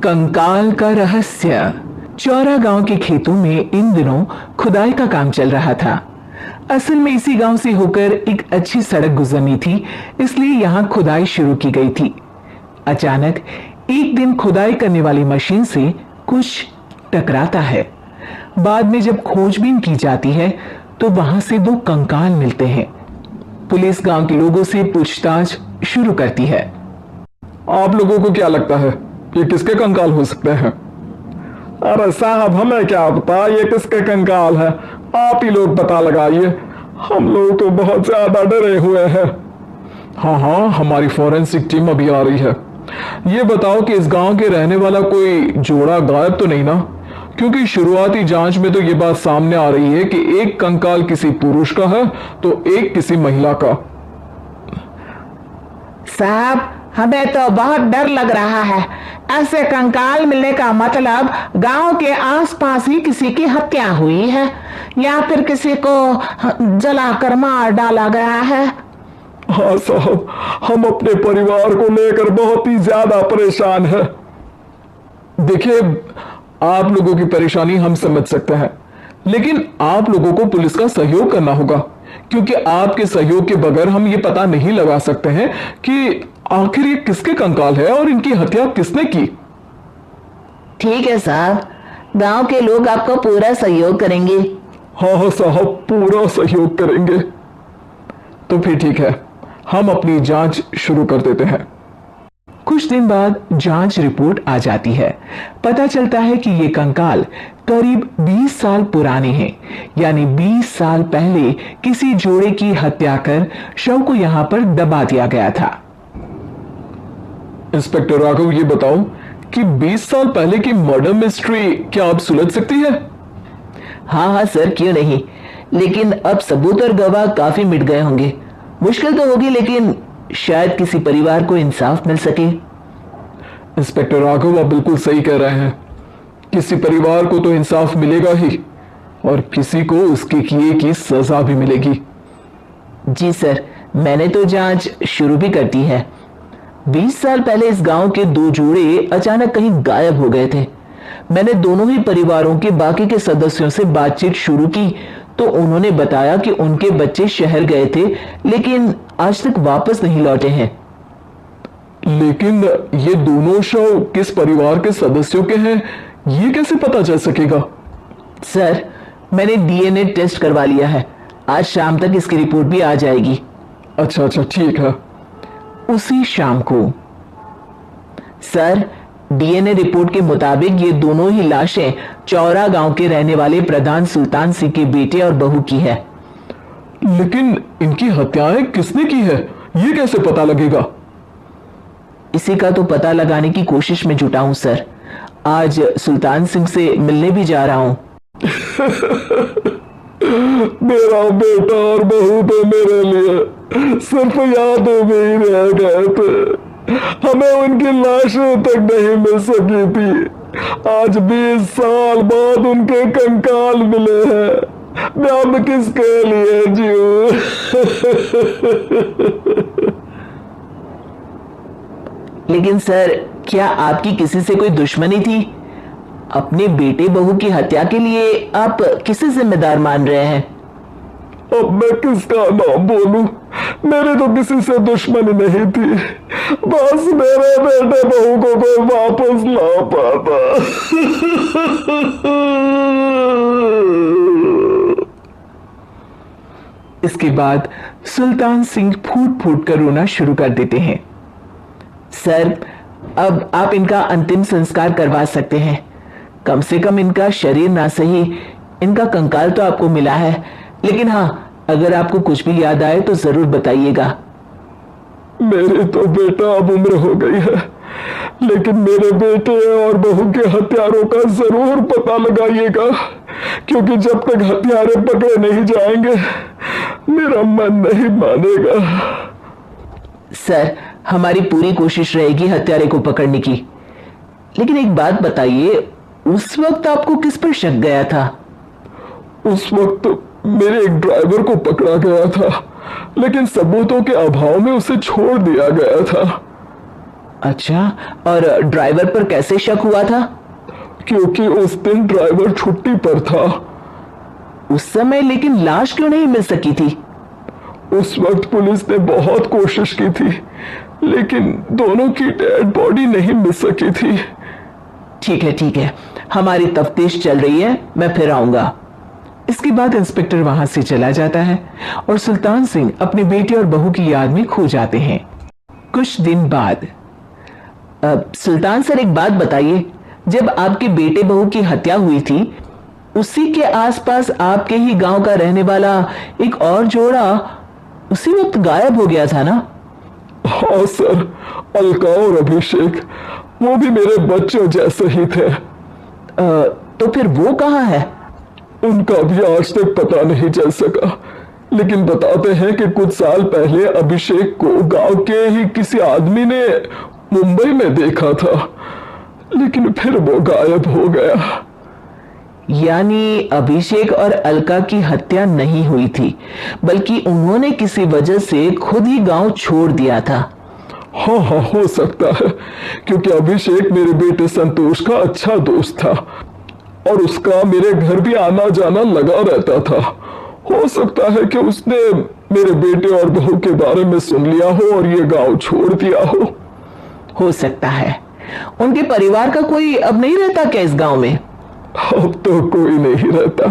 कंकाल का रहस्य। चौरा गांव के खेतों में इन दिनों खुदाई का काम चल रहा था। असल में इसी गांव से होकर एक अच्छी सड़क गुजरनी थी, इसलिए यहां खुदाई शुरू की गई थी। अचानक एक दिन खुदाई करने वाली मशीन से कुछ टकराता है। बाद में जब खोजबीन की जाती है तो वहां से दो कंकाल मिलते हैं। पुलिस गांव के लोगों से पूछताछ शुरू करती है। आप लोगों को क्या लगता है ये किसके कंकाल हो सकते हैं? अरे साहब, हमें क्या पता ये किसके कंकाल है, आप ही लोग पता लगाइए। हम लोग तो बहुत ज्यादा डरे हुए हैं। हाँ, हमारी फॉरेंसिक टीम अभी आ रही है। ये बताओ कि इस गांव के रहने वाला कोई जोड़ा गायब तो नहीं ना? क्योंकि शुरुआती जांच में तो ये बात सामने आ रही है कि एक कंकाल किसी पुरुष का है तो एक किसी महिला का। साहब, हमें तो बहुत डर लग रहा है। ऐसे कंकाल मिलने का मतलब गांव के आसपास ही किसी की हत्या हुई है या फिर किसी को जलाकर मार डाला गया है। हाँ साहब, हम अपने परिवार को लेकर बहुत ही ज्यादा परेशान हैं। देखिए, आप लोगों की परेशानी हम समझ सकते हैं, लेकिन आप लोगों को पुलिस का सहयोग करना होगा, क्योंकि आपके सहयोग के बगैर हम ये पता नहीं लगा सकते हैं कि आखिर ये किसके कंकाल है और इनकी हत्या किसने की। ठीक है साहब, गांव के लोग आपको पूरा सहयोग करेंगे। हाँ साहब, पूरा सहयोग करेंगे। तो फिर ठीक है, हम अपनी जांच शुरू कर देते हैं। कुछ दिन बाद जांच रिपोर्ट आ जाती है। पता चलता है कि ये कंकाल करीब 20 साल पुराने हैं, यानी 20 साल पहले किसी जोड़े की हत्या कर शव को यहां पर दबा दिया गया था। इंस्पेक्टर राघव, ये बताओ कि 20 साल पहले की मर्डर मिस्ट्री क्या आप सुलझ सकती है? हाँ सर, क्यों नहीं, लेकिन अब सबूत और गवाह काफी मिट गए होंगे। मुश्किल तो होगी, लेकिन शायद किसी परिवार को इंसाफ मिल सके। इंस्पेक्टर राघव, आप बिल्कुल सही कह रहे हैं। किसी परिवार को तो इंसाफ मिलेगा ही और किसी को उसके किए की सजा भी मिलेगी। जी सर, मैंने तो जांच शुरू भी कर दी है। 20 साल पहले इस गांव के दो जोड़े अचानक कहीं गायब हो गए थे। मैंने दोनों ही परिवारों के बाकी के सदस्यों से बातचीत शुरू की तो उन्होंने बताया कि उनके बच्चे शहर गए थे, लेकिन आज तक वापस नहीं लौटे हैं। लेकिन ये दोनों शव किस परिवार के सदस्यों के हैं, ये कैसे पता चल सकेगा? सर, मैंने डीएनए टेस्ट करवा लिया है। आज शाम तक इसकी रिपोर्ट भी आ जाएगी। अच्छा, ठीक है। उसी शाम को सर, डीएनए रिपोर्ट के मुताबिक ये दोनों ही लाशें चौरा गांव के रहने वाले प्रधान सुल्तान सिंह के बेटे और बहू की है। लेकिन इनकी हत्याएं किसने की है, ये कैसे पता लगेगा? इसी का तो पता लगाने की कोशिश में जुटा हूं सर। आज सुल्तान सिंह से मिलने भी जा रहा हूं। मेरा बेटा और बहू तो मेरे लिए सिर्फ यादों में ही रह गए थे। हमें उनकी लाशें तक नहीं मिल सकी थी। आज 20 साल बाद उनके कंकाल मिले हैं। मैं अब किसके लिए जीऊं? लेकिन सर, क्या आपकी किसी से कोई दुश्मनी थी? अपने बेटे बहू की हत्या के लिए आप किसे जिम्मेदार मान रहे हैं? अब मैं किसका नाम बोलूं? मेरी तो किसी से दुश्मनी नहीं थी, बस मेरे बेटे बहू को कोई वापस ला पाता। इसके बाद सुल्तान सिंह फूट फूट कर रोना शुरू कर देते हैं। सर, अब आप इनका अंतिम संस्कार करवा सकते हैं। कम से कम इनका शरीर ना सही, इनका कंकाल तो आपको मिला है। लेकिन हाँ, अगर आपको कुछ भी याद आए तो जरूर बताइएगा। मेरी तो बेटा अब उम्र हो गई है, लेकिन मेरे बेटे और बहू के हत्यारों का जरूर पता लगाइएगा, क्योंकि जब तक हत्यारे पकड़े नहीं जाएंगे मेरा मन नहीं मानेगा। सर, हमारी पूरी कोशिश रहेगी हत्यारे को पकड़ने की। लेकिन एक बात बताइए, उस वक्त आपको किस पर शक गया था? उस वक्त मेरे एक ड्राइवर को पकड़ा गया था, लेकिन सबूतों के अभाव में उसे छोड़ दिया गया था। अच्छा, और ड्राइवर पर कैसे शक हुआ था? क्योंकि उस दिन ड्राइवर छुट्टी पर था। उस समय लेकिन लाश क्यों नहीं मिल सकी थी? उस वक्त पुलिस ने बहुत कोशिश की थी, लेकिन दोनों की डेड बॉडी नहीं मिल सकी थी। ठीक है, हमारी तफ्तीश चल रही है, मैं फिर आऊंगा। इसके बाद इंस्पेक्टर वहां से चला जाता है और सुल्तान सिंह अपने बेटे और बहू की याद में खो जाते हैं। कुछ दिन बाद सुल्तान सर, एक बात बताइए, जब आपके बेटे बहू की हत्या हुई थी, उसी के आसपास आपके ही गांव का रहने वाला एक और जोड़ा उसी वक्त गायब हो गया था ना? हाँ सर, अलका और अभिषेक, वो भी मेरे बच्चों जैसे ही थे। तो फिर वो कहाँ है? उनका भी आज तक पता नहीं चल सका, लेकिन बताते हैं कि कुछ साल पहले अभिषेक को गांव के ही किसी आदमी ने मुंबई में देखा था, लेकिन फिर वो गायब हो गया। यानी अभिषेक और अलका की हत्या नहीं हुई थी, बल्कि उन्होंने किसी वजह से खुद ही गांव छोड़ दिया था। हाँ, हो सकता है, क्योंकि अभिषेक मेरे बेटे संतोष का अच्छा दोस्त था और उसका मेरे घर भी आना जाना लगा रहता था। हो सकता है कि उसने मेरे बेटे और बहू के बारे में सुन लिया हो और ये गांव छोड़ दिया हो सकता है। उनके परिवार का कोई अब नहीं रहता क्या इस गांव में? अब तो कोई नहीं रहता।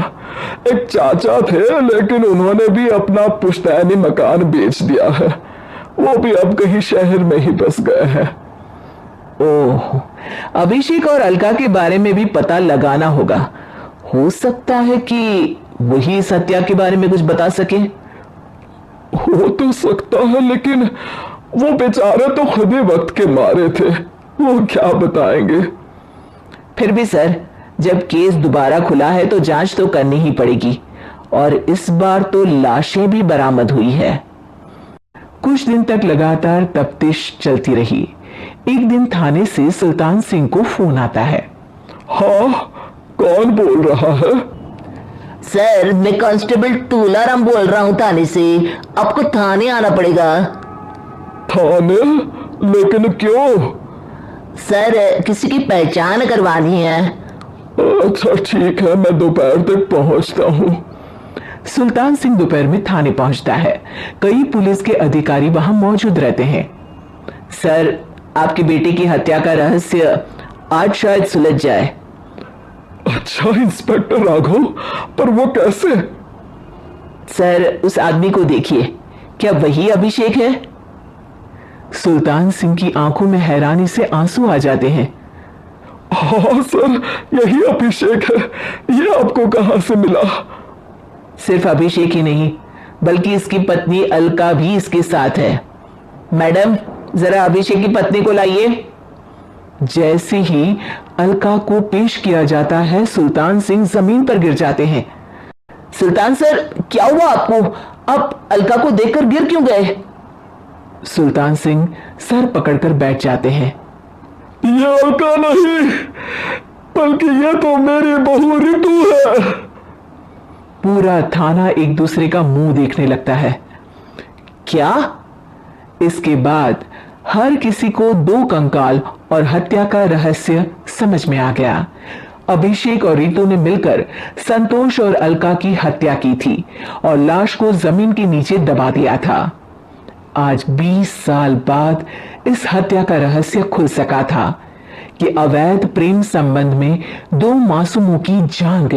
एक चाचा थे, लेकिन उन्होंने भी अपना पुश्तैनी मकान बेच दिया है। वो भी अब कहीं शहर में ही बस गए हैं। ओह, अभिषेक और अलका के बारे में भी पता लगाना होगा। हो सकता है कि वही इस हत्या के बारे में कुछ बता सके। हो तो सकता है, लेकिन वो बेचारे तो खुद ही वक्त के मारे थे, वो क्या बताएंगे। फिर भी सर, जब केस दोबारा खुला है तो जांच तो करनी ही पड़ेगी, और इस बार तो लाशें भी बरामद हुई है। कुछ दिन तक लगातार तफ्तीश चलती रही। एक दिन थाने से सुल्तान सिंह को फोन आता है। हाँ, कौन बोल रहा है? सर, मैं कांस्टेबल तुलाराम बोल रहा हूँ थाने से। आपको थाने आना पड़ेगा। थाने? लेकिन क्यों? सर, किसी की पहचान करवानी है। अच्छा ठीक है, मैं दोपहर तक पहुंचता हूँ। सुल्तान सिंह दोपहर में थाने पहुंचता है। कई पुलिस के अधिकारी वहां मौजूद रहते हैं। सर, आपके बेटे की हत्या का रहस्य आज शायद सुलझ जाए। अच्छा इंस्पेक्टर राघव, पर वो कैसे? सर, उस आदमी को देखिए, क्या वही अभिषेक है? सुल्तान सिंह की आंखों में हैरानी से आंसू आ जाते हैं। हाँ सर, यही अभिषेक है। ये आपको कहां से मिला? सिर्फ अभिषेक ही नहीं, बल्कि इसकी पत्नी अलका भी इसके साथ है। मैडम, जरा अभिषेक की पत्नी को लाइए। जैसे ही अलका को पेश किया जाता है, सुल्तान सिंह जमीन पर गिर जाते हैं। सुल्तान सर, क्या हुआ आपको? आप अलका को देखकर गिर क्यों गए? सुल्तान सिंह सर पकड़कर बैठ जाते हैं। ये अलका नहीं, बल्कि ये तो मेरी बहू रितु है। पूरा थाना एक दूसरे का मुंह देखने लगता है। क्या? इसके बाद हर किसी को दो कंकाल और हत्या का रहस्य समझ में आ गया। अभिषेक और रितु ने मिलकर संतोष और अलका की हत्या की थी और लाश को जमीन के नीचे दबा दिया था। आज 20 साल बाद इस हत्या का रहस्य खुल सका था कि अवैध प्रेम संबंध में दो मासूमों की जान गई।